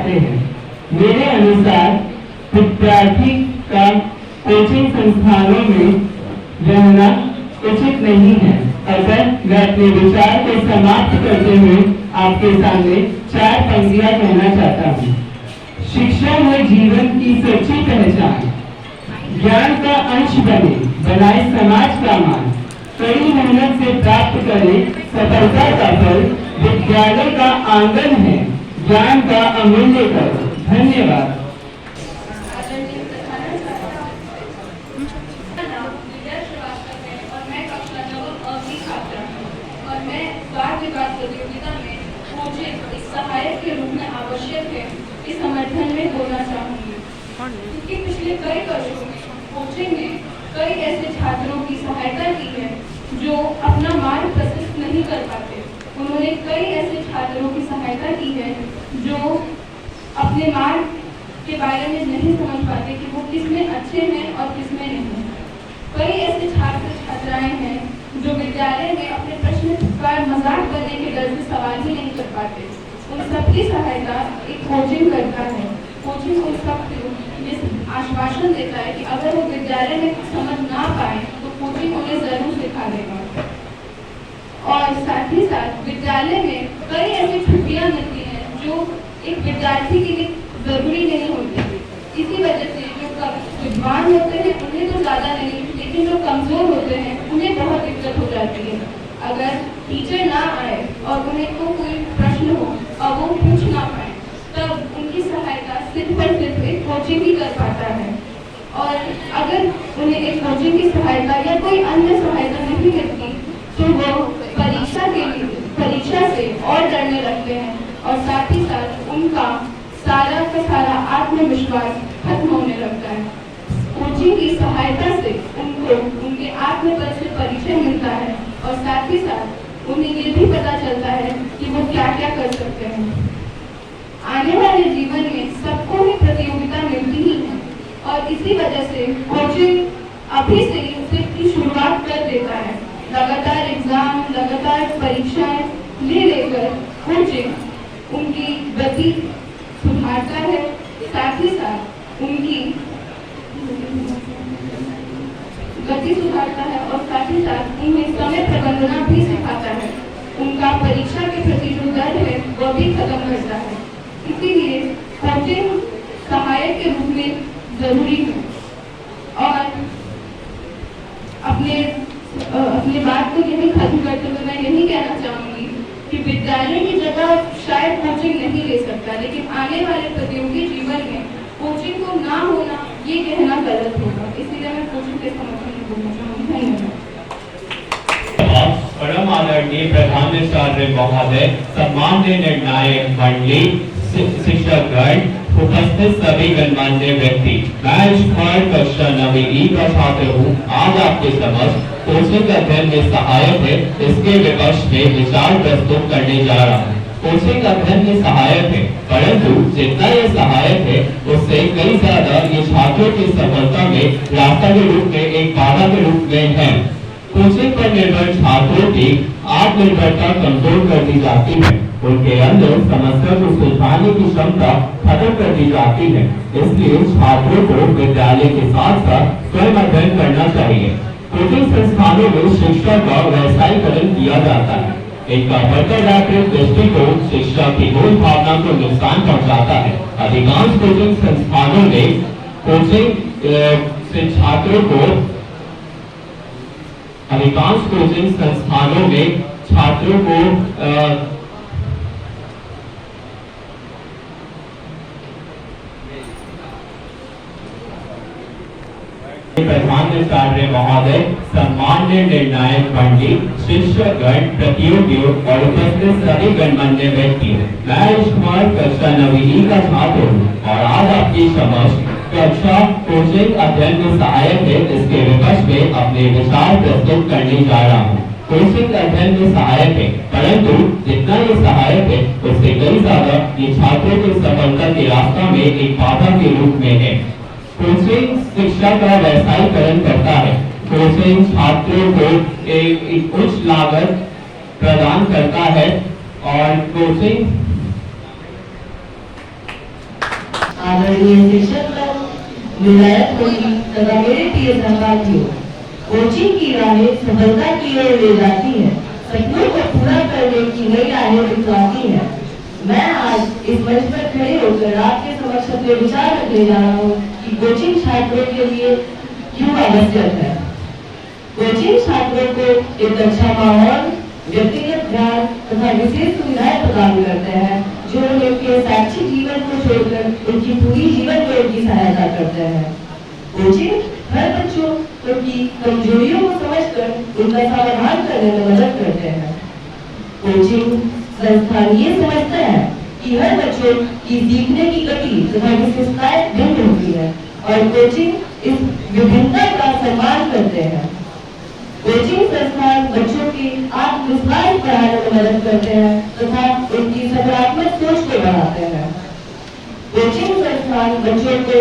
चाहते हैं। मेरे अनुसार विद्यार्थी का कोचिंग संस्थानों में रहना उचित नहीं है। अतः मैं अपने विचार को समाप्त करते हुए आपके सामने 4 पंक्तियां कहना चाहता हूँ। शिक्षा है जीवन की सच्ची पहचान, ज्ञान का अंश बने, बनाए समाज का मान, कड़ी मेहनत से प्राप्त करे सफलता का फल, विद्यालय का आंगन है, ज्ञान का अमूल्य कर। धन्यवाद। प्रतियोगिता में कोचिंग इस सहायक के रूप में आवश्यक है, इस समर्थन में बोलना चाहूंगी। क्योंकि पिछले कई वर्षों में कोचिंग ने कई ऐसे छात्रों की सहायता की है जो अपना मार्ग प्रशस्त नहीं कर पाते। उन्होंने कई ऐसे छात्रों की सहायता की है जो अपने मार्ग के बारे में नहीं समझ पाते कि वो किसमें अच्छे हैं और किसमें नहीं। कई ऐसे छात्र छात्राएं हैं जो विद्यालय में अपने प्रश्न का मजाक करने के डर से सवाल ही नहीं कर पाते। उन सबकी सहायता एक कोचिंग करता है। कोचिंग उन सबको इस आश्वासन देता है कि अगर वो विद्यालय में कुछ समझ ना पाए तो कोचिंग उन्हें जरूर सिखा देगा। और साथ ही साथ विद्यालय में कई ऐसी छुट्टियां मिलती हैं जो एक विद्यार्थी के लिए जरूरी नहीं होती। इसी वजह से जो विद्वान होते हैं उन्हें तो ज्यादा नहीं, लेकिन जो कमजोर होते हैं उन्हें बहुत दिक्कत हो जाती है। अगर टीचर ना आए और उन्हें को कोई प्रश्न हो और वो पूछ ना पाए, तब उनकी सहायता सिर्फ और सिर्फ एक कोचिंग ही कर पाता है। और अगर उन्हें एक कोचिंग की सहायता या कोई अन्य सहायता नहीं मिलती तो वो परीक्षा से और डरने लगते हैं और साथ ही साथ उनका सारा का सारा आत्मविश्वास खत्म होने लगता है। कोचिंग की सहायता से उनको उनके आत्मबल से परिचय मिलता है और साथ ही साथ उन्हें ये भी पता चलता है कि वो क्या क्या कर सकते हैं। आने वाले जीवन में सबको ही प्रतियोगिता मिलती ही है और इसी वजह से कोचिंग अभी से ही उसकी शुरुआत कर देता है। लगातार एग्जाम, लगातार परीक्षाएं ले लेकर कोचिंग उनकी गति सुधारता है, साथ ही साथ उनकी गति सुधारता है और साथ ही साथ उन्हें समय प्रबंधना भी सिखाता है। उनका परीक्षा के प्रति जो डर है वह भी खत्म करता है। इसीलिए कोचिंग सहायक के रूप में जरूरी है। और अपने बात को यही खत्म करते हुए मैं यही कहना चाहूंगी कि विद्यालय की जगह शायद कोचिंग नहीं ले सकता, लेकिन आने वाले प्रतियोगी जीवन में कोचिंग को ना होना ये कहना गलत होगा। इसीलिए मैं कोचिंग के समर्थन में बोलना चाहूंगी। धन्यवाद। परम आदरणीय प्रधानाचार्य महोदय, सम्माननीय निर्णायक मंडली, शिक्षकगण, उपस्थित सभी गणमान्य व्यक्ति, मैं इश्माइल कक्षा 9वीं ई का छात्र हूँ। आज आपके समक्ष कोचिंग अध्ययन में सहायक है इसके विपक्ष में विचार प्रस्तुत करने जा रहा हूँ। कोचिंग अध्ययन में सहायक है, परंतु जितना ये सहायक है उससे कई ज्यादा ये छात्रों की सफलता में रास्ता के रूप में, एक बाधा के रूप में है। कोचिंग पर निर्भर छात्रों की आत्मनिर्भरता कमजोर कर दी जाती है, उनके अंदर समस्या को सुलझाने की क्षमता खत्म कर दी जाती है। इसलिए छात्रों को विद्यालय के साथ साथ स्वयं अध्ययन करना चाहिए। कोचिंग संस्थानों में शिक्षा का व्यवसायीकरण किया जाता है। एक बर्ताव्यात्मक दृष्टिकोण शिक्षा की मूल भावना को नुकसान पहुंचाता है। अधिकांश कोचिंग संस्थानों में छात्रों को प्रधानाचार्य महोदय, सम्माननीय निर्णायक मंडली, शिक्षकगण, प्रतियोगियों और उपस्थित सभी गणमान्य व्यक्ति, मैं इश्माइल कक्षा 9वीं ई का छात्र हूँ और आज आपकी समक्ष कक्षा कोचिंग अध्ययन में सहायक है इसके विपक्ष में अपने विचार प्रस्तुत करने जा रहा हूँ। कोचिंग अध्ययन में सहायक है, परंतु जितना ये सहायक है उससे कई ज्यादा ये छात्रों की सफलता के रास्ता में एक बाधा के रूप में है। कोचिंग शिक्षा का व्यवसायीकरण करता है। कोचिंग छात्रों को एक उच्च लागत प्रदान करता है और कोचिंग आदरणीय शिक्षक विधायक होगी तथा मेरे प्रिय सहपाठियों, कोचिंग की राहें सफलता की ओर ले जाती है, सपनों को पूरा करने की नई राहें दिखलाती है। मैं आज इस मंच पर खड़े होकर आपके समक्ष अपने विचार रखने जा रहा हूँ कि कोचिंग छात्रों के लिए क्यों आवश्यक है। कोचिंग छात्रों को एक अच्छा माहौल, व्यक्तिगत ज्ञान तथा विशेष सुविधाएं प्रदान करते हैं जो उनके शैक्षिक जीवन को छोड़कर उनकी पूरी जीवन में उनकी सहायता करते हैं। कोचिंग हर बच्चों की कमजोरियों को समझकर उनका समाधान करने में मदद करते हैं। कोचिंग संस्थान ये समझता है कि हर बच्चों की सीखने की गति तथा विशेषताएं भिन्न होती है और कोचिंग इस विभिन्नता का सम्मान करते हैं। कोचिंग संस्थान बच्चों की आत्मविश्वास बढ़ाने में मदद करते हैं तथा उनकी सकारात्मक सोच को बढ़ाते हैं। कोचिंग संस्थान बच्चों को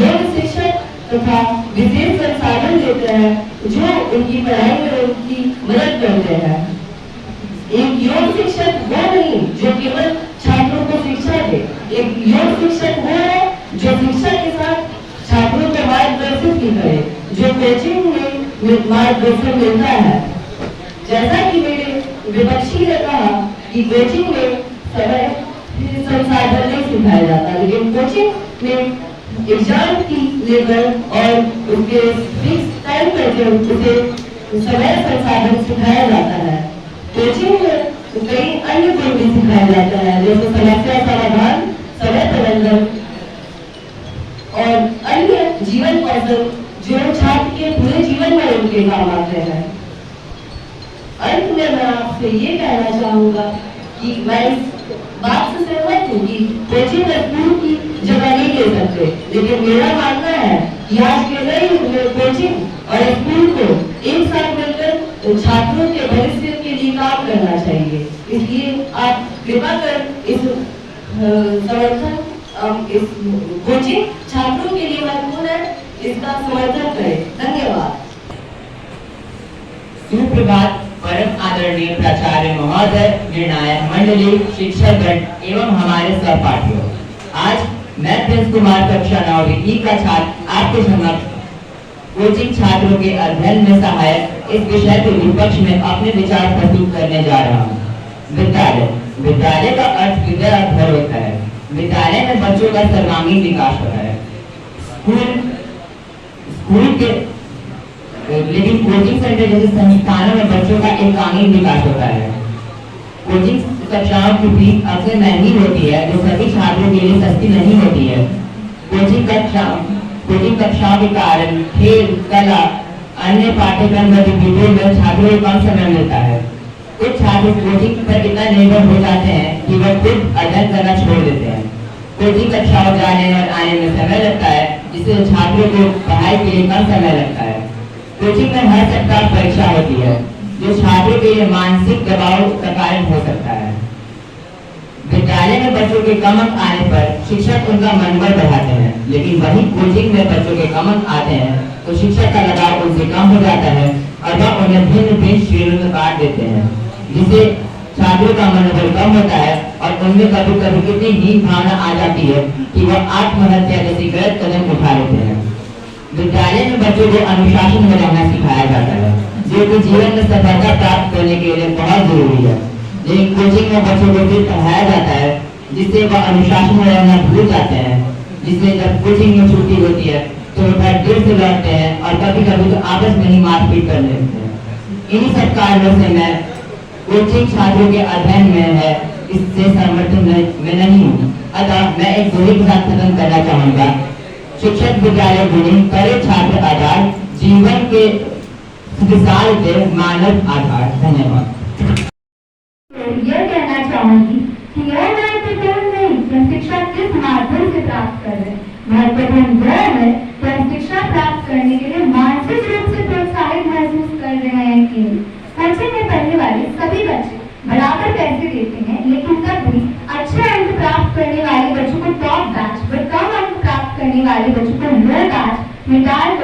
योग शिक्षक तथा विशेष संसाधन देते हैं जो उनकी पढ़ाई में उनकी मदद करते हैं। एक योग शिक्षक वो नहीं जो केवल छात्रों को शिक्षा दे, एक योग शिक्षक वो है जो शिक्षा के साथ छात्रों को मार्गदर्शित भी करे, जो कोचिंग में मार्गदर्शन मिलता है। जैसा कि मेरे विपक्षी ने कहा कि कोचिंग में समय संसाधन नहीं सिखाया जाता, लेकिन कोचिंग में एग्जाम की लेवल और उसके फिक्स टाइम करके उसे समय संसाधन सिखाया जाता है। कोचिंग में कई अन्य गुण भी सिखाया जाता है जैसे समस्या समाधान, समय प्रबंधन और अन्य जीवन कौशल जो छात्र के पूरे जीवन में उनके काम आते हैं। अंत में मैं आपसे ये कहना चाहूंगा कि मैं इस बात से सहमत हूँ कि कोचिंग स्कूल की जगह नहीं ले सकते, लेकिन मेरा मानना है कि आज के नए युग में कोचिंग और स्कूल को एक साथ मिलकर छात्रों के भविष्य के लिए काम करना चाहिए। इसलिए आप कृपा कर इस समर्थन इस कोचिंग छात्रों के लिए महत्वपूर्ण है, इसका समर्थन करें। धन्यवाद। सुप्रभात परम आदरणीय प्राचार्य महोदय, निर्णायक मंडली, शिक्षकगण एवं हमारे सहपाठियों, आज मैं प्रिंस कुमार कक्षा 9वीं का छात्र आपके समक्ष कोचिंग छात्रों के अध्ययन में सहायक इस विषय के विपक्ष में अपने विचार प्रस्तुत करने जा रहा हूँ। विद्यालय, विद्यालय का अर्थ विद्या घर होता है। विद्यालय में बच्चों का सर्वांगीण विकास होता है। स्कूल के लेकिन कोचिंग सेंटर जैसे संस्थानों में बच्चों का एकांगीण विकास होता है। कोचिंग कक्षाओं की फीस अक्सर महंगी होती है जो सभी छात्रों के लिए सस्ती नहीं होती है। कोचिंग कक्षाओं के कारण खेल, कला, अन्य पाठ्यक्रम गतिविधियों में छात्रों को कम समय मिलता है। कुछ छात्र कोचिंग पर इतना निर्भर हो जाते हैं कि वह खुद अध्ययन करना छोड़ देते हैं। कोचिंग कक्षाओं जाने और आने में समय लगता है, जिससे छात्रों को पढ़ाई के लिए कम समय लगता है। कोचिंग में हर सप्ताह परीक्षा होती है जो छात्रों के लिए मानसिक दबाव का कारण हो सकता है। विद्यालय में बच्चों के कम अंक आने पर शिक्षक उनका मनोबल बढ़ाते हैं, लेकिन वही कोचिंग में बच्चों के कम अंक आते हैं तो शिक्षक का लगाव उनसे कम हो जाता है और वह उन्हें भिन्न भिन्न श्रेणियों में बांट देते हैं, जिससे छात्रों का मनोबल कम होता है और उनमें कभी कभी इतनी हीन भावना आ जाती है कि वह आत्महत्या जैसी गलत कदम उठा लेते हैं। विद्यालय में बच्चों को अनुशासन में रहना सिखाया जाता है, जो कि जीवन में सफलता प्राप्त करने के लिए बहुत जरूरी है। लेकिन कोचिंग में बच्चों को सिर्फ पढ़ाया जाता है, जिससे वह अनुशासन में रहना भूल जाते हैं, जिससे जब कोचिंग में छुट्टी होती है तो वह देर से लौटते हैं और कभी कभी तो आपस में ही मारपीट कर लेते हैं। इन्हीं सब कारणों से मैं कोचिंग छात्रों के अध्ययन में है इससे समर्थन में नहीं हूँ। अतः मैं एक दोहे के साथ खत्म करना चाहूँगा। शिक्षक विद्यालय गुणी करे छात्र आधार, जीवन के विशाल दे मानव आधार। धन्यवाद। यह कहना चाहूंगी कि यह महत्वपूर्ण नहीं कि शिक्षा किस माध्यम से प्राप्त कर रहे, महत्वपूर्ण यह है कि हम शिक्षा प्राप्त करने के लिए मानसिक रूप से प्रोत्साहित महसूस कर रहे हैं कि कोचिंग में पढ़ने वाले सभी बच्चे बराबर पैसे देते हैं, लेकिन तब भी अच्छे अंक प्राप्त करने वाले बच्चों को टॉप बैच व कम अंक प्राप्त करने वाले बच्चों को लो बैच में डाल